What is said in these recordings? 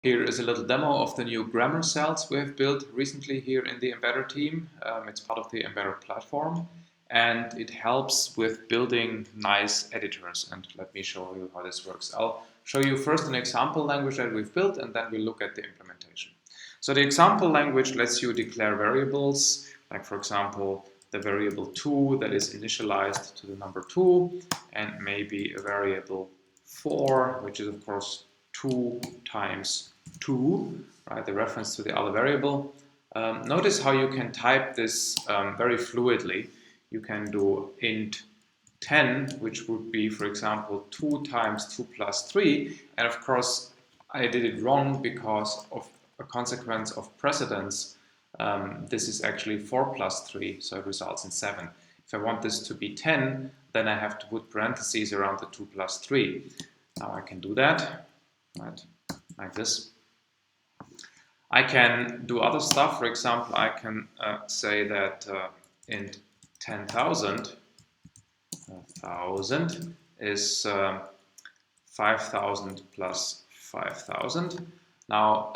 Here is a little demo of the new grammar cells we have built recently here in the Embedder team. It's part of the Embedder platform, and it helps with building nice editors. And let me show you how this works. I'll show you first an example language that we've built, and then we'll look at the implementation. So the example language lets you declare variables, like for example, the variable 2 that is initialized to the number 2, and maybe a variable 4, which is of course 2 times 2, right, the reference to the other variable. Notice how you can type this very fluidly. You can do int 10, which would be, for example, 2 times 2 plus 3, and of course I did it wrong because of a consequence of precedence. This is actually 4 plus 3, so it results in 7. If I want this to be 10, then I have to put parentheses around the 2 plus 3. Now I can do that, right, like this. I can do other stuff. For example, I can say that int 10,000 is 5,000 plus 5,000. Now,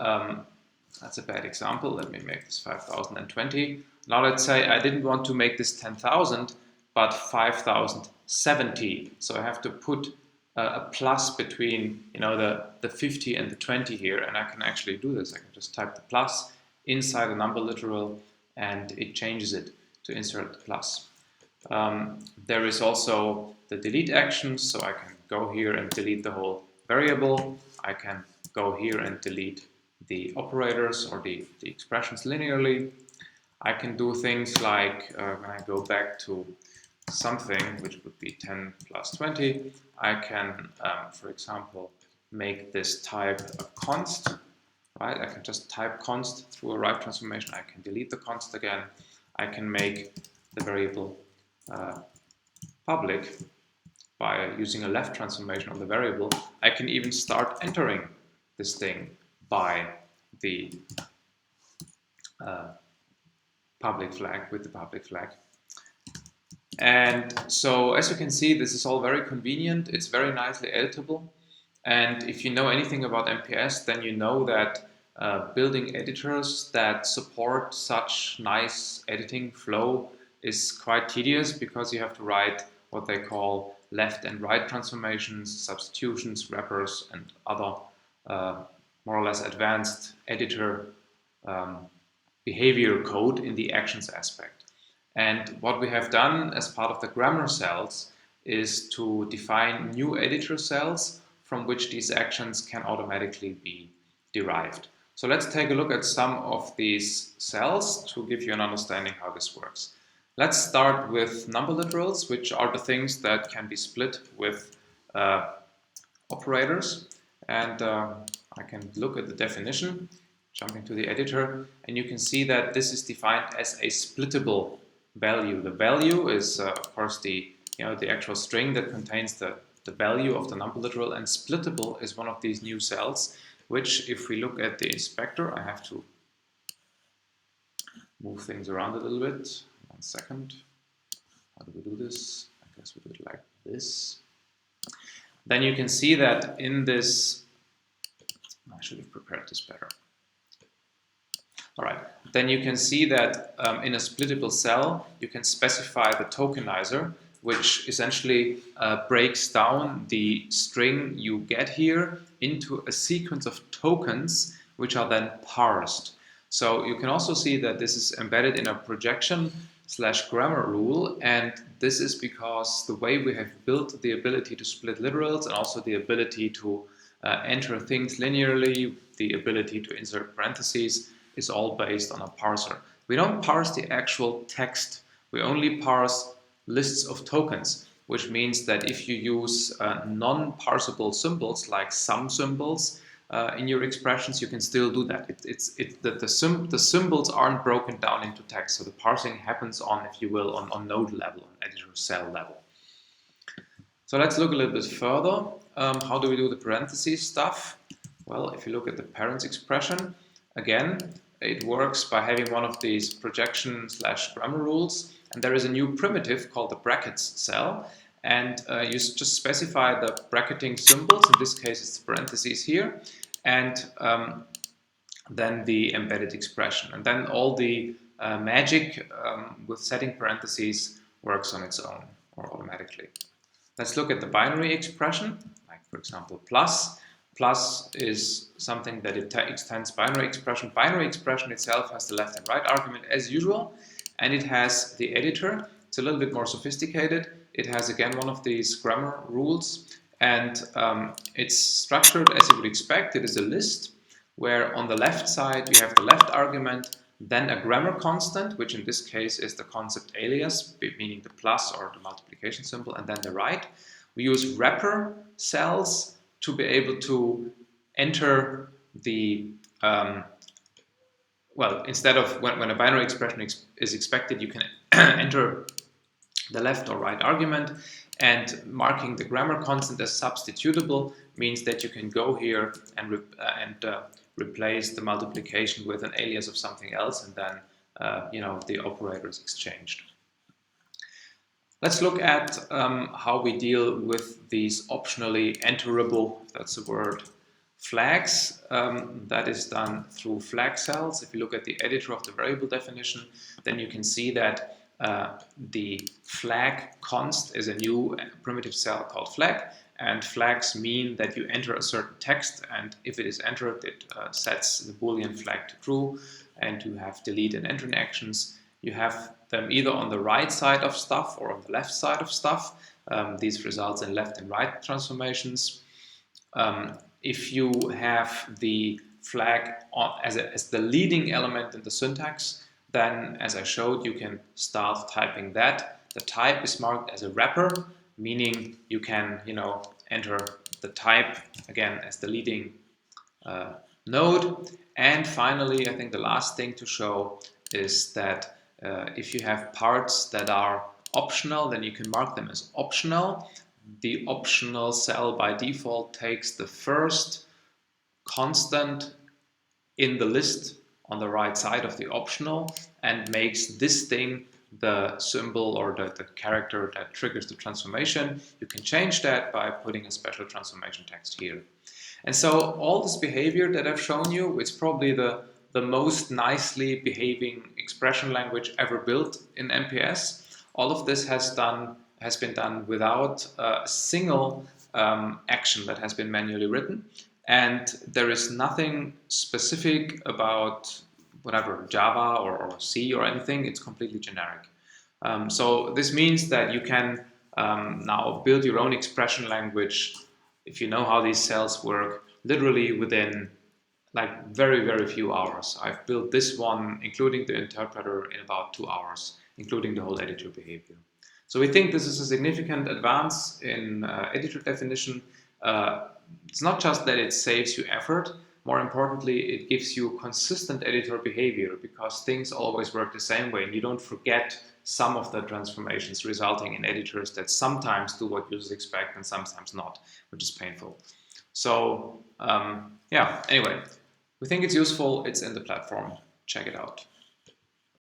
that's a bad example. Let me make this 5,020. Now let's say I didn't want to make this 10,000, but 5,070. So I have to put a plus between, the 50 and the 20 here, and I can actually do this. I can just type the plus inside a number literal, and it changes it to insert the plus. There is also the delete action, so I can go here and delete the whole variable. I can go here and delete the operators or the expressions linearly. I can do things like when I go back to something, which would be 10 plus 20, I can, for example, make this type a const, right? I can just type const through a right transformation. I can delete the const again. I can make the variable public by using a left transformation of the variable. I can even start entering this thing by the public flag, with the public flag. And so, as you can see, this is all very convenient. It's very nicely editable. And if you know anything about MPS, then you know that building editors that support such nice editing flow is quite tedious, because you have to write what they call left and right transformations, substitutions, wrappers, and other more or less advanced editor behavior code in the actions aspect. And what we have done as part of the grammar cells is to define new editor cells from which these actions can automatically be derived. So let's take a look at some of these cells to give you an understanding how this works. Let's start with number literals, which are the things that can be split with operators. And I can look at the definition, jumping to the editor, and you can see that this is defined as a splittable value. The value is, of course, the actual string that contains the value of the number literal, and splittable is one of these new cells, which, if we look at the inspector, I have to move things around a little bit. 1 second. How do we do this? I guess we do it like this. Then you can see that in this, I should have prepared this better. All right, then you can see that in a splittable cell, you can specify the tokenizer, which essentially breaks down the string you get here into a sequence of tokens, which are then parsed. So you can also see that this is embedded in a projection/grammar rule, and this is because the way we have built the ability to split literals and also the ability to enter things linearly, the ability to insert parentheses, is all based on a parser. We don't parse the actual text. We only parse lists of tokens, which means that if you use non-parsable symbols like sum symbols in your expressions, you can still do that. The symbols aren't broken down into text, so the parsing happens on, if you will, on node level, on editor cell level. So let's look a little bit further. How do we do the parentheses stuff? Well, if you look at the parents expression, again, it works by having one of these projection/grammar rules, and there is a new primitive called the brackets cell, and you just specify the bracketing symbols. In this case, it's the parentheses here, and then the embedded expression. And then all the magic with setting parentheses works on its own or automatically. Let's look at the binary expression, like for example plus. Plus is something that it extends binary expression. Binary expression itself has the left and right argument as usual, and it has the editor. It's a little bit more sophisticated. It has again one of these grammar rules, and it's structured as you would expect. It is a list where on the left side you have the left argument, then a grammar constant, which in this case is the concept alias, meaning the plus or the multiplication symbol, and then the right. We use wrapper cells to be able to enter the, well, instead of when a binary expression is expected, you can enter the left or right argument, and marking the grammar constant as substitutable means that you can go here and replace the multiplication with an alias of something else, and then the operator is exchanged. Let's look at how we deal with these optionally enterable, that's the word, flags. That is done through flag cells. If you look at the editor of the variable definition, then you can see that the flag const is a new primitive cell called flag, and flags mean that you enter a certain text, and if it is entered, it sets the Boolean flag to true, and you have delete and entering actions. You have them either on the right side of stuff or on the left side of stuff. These results in left and right transformations. If you have the flag as the leading element in the syntax, then as I showed, you can start typing that. The type is marked as a wrapper, meaning you can enter the type again as the leading node. And finally, I think the last thing to show is that if you have parts that are optional, then you can mark them as optional. The optional cell by default takes the first constant in the list on the right side of the optional and makes this thing the symbol or the character that triggers the transformation. You can change that by putting a special transformation text here. And so all this behavior that I've shown you, it's probably the most nicely behaving expression language ever built in MPS. All of this has been done without a single action that has been manually written. And there is nothing specific about whatever, Java or C or anything. It's completely generic. So this means that you can now build your own expression language, if you know how these cells work, literally within like very, very few hours. I've built this one, including the interpreter, in about 2 hours, including the whole editor behavior. So we think this is a significant advance in editor definition. It's not just that it saves you effort, more importantly, it gives you consistent editor behavior because things always work the same way and you don't forget some of the transformations, resulting in editors that sometimes do what users expect and sometimes not, which is painful. So yeah, anyway, we think it's useful, it's in the platform, check it out.